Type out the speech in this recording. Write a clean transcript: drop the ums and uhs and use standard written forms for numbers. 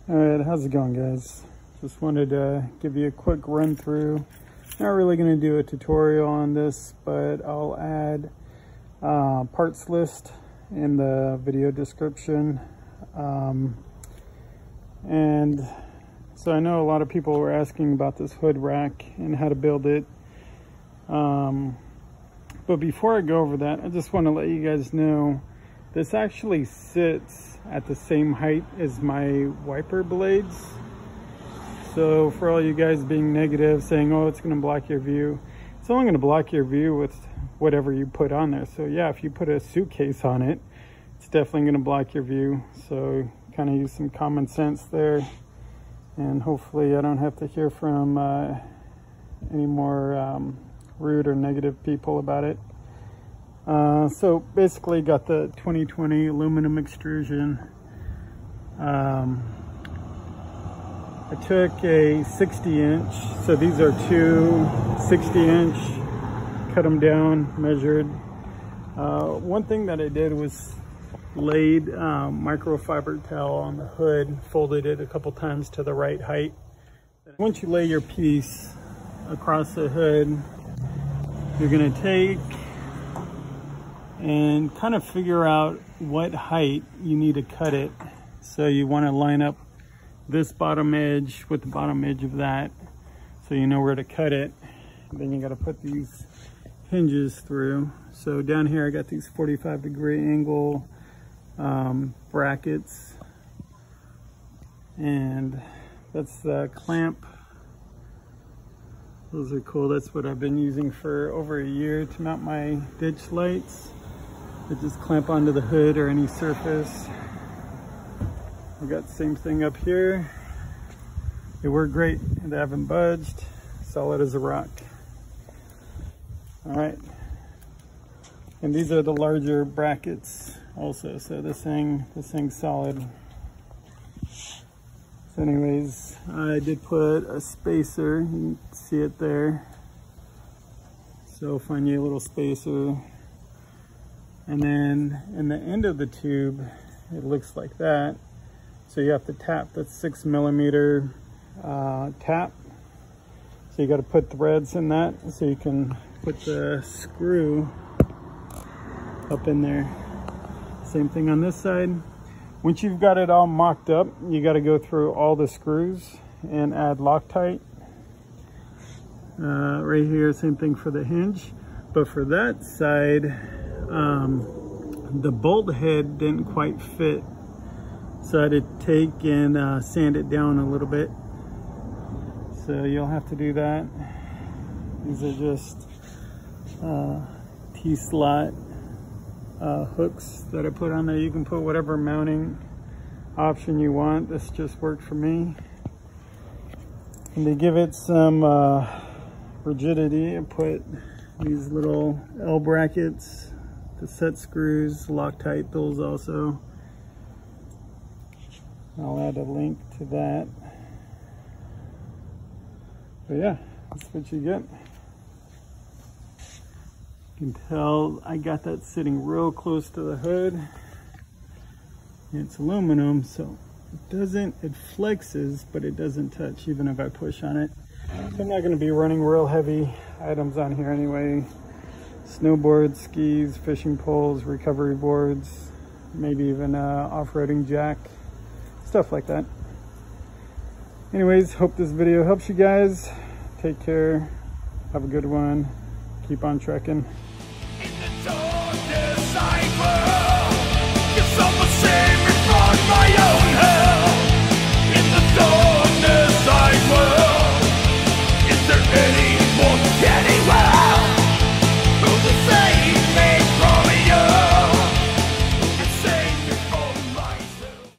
Alright, how's it going, guys? Just wanted to give you a quick run through. Not really going to do a tutorial on this, but I'll add parts list in the video description. And so I know a lot of people were asking about this hood rack and how to build it. But before I go over that, I just want to let you guys know this actually sits at the same height as my wiper blades. So for all you guys being negative, saying, oh, it's going to block your view, it's only going to block your view with whatever you put on there. So yeah, if you put a suitcase on it, it's definitely going to block your view. So kind of use some common sense there. And hopefully I don't have to hear from any more rude or negative people about it. So basically got the 2020 aluminum extrusion. I took a 60-inch, so these are two 60-inch, cut them down, measured. One thing that I did was laid microfiber towel on the hood, folded it a couple times to the right height. Once you lay your piece across the hood, you're going to take and kind of figure out what height you need to cut it. So you want to line up this bottom edge with the bottom edge of that, so you know where to cut it. And then you got to put these hinges through. So down here I got these 45-degree angle brackets, and that's the clamp. Those are cool. That's what I've been using for over a year to mount my ditch lights. They just clamp onto the hood or any surface. I've got the same thing up here. They work great. They haven't budged. Solid as a rock. All right. And these are the larger brackets also. So this thing's solid. So anyways, I did put a spacer. You can see it there. So find you a little spacer. And then in the end of the tube, it looks like that. So you have to tap that 6mm tap. So you got to put threads in that so you can put the screw up in there. Same thing on this side. Once you've got it all mocked up, you got to go through all the screws and add Loctite. Right here, same thing for the hinge. But for that side, the bolt head didn't quite fit. So I had to take and sand it down a little bit. So you'll have to do that. These are just T-slot hooks that I put on there. You can put whatever mounting option you want. This just worked for me. And to give it some rigidity, I put these little L brackets, the set screws, Loctite those also. I'll add a link to that. But yeah, that's what you get. You can tell I got that sitting real close to the hood. It's aluminum, so it flexes, but it doesn't touch even if I push on it. So I'm not going to be running real heavy items on here anyway. Snowboards, skis, fishing poles, recovery boards, maybe even off-roading jack, stuff like that. Anyways, hope this video helps you guys. Take care. Have a good one. Keep on trekking. In the darkness I grow. Can someone save me?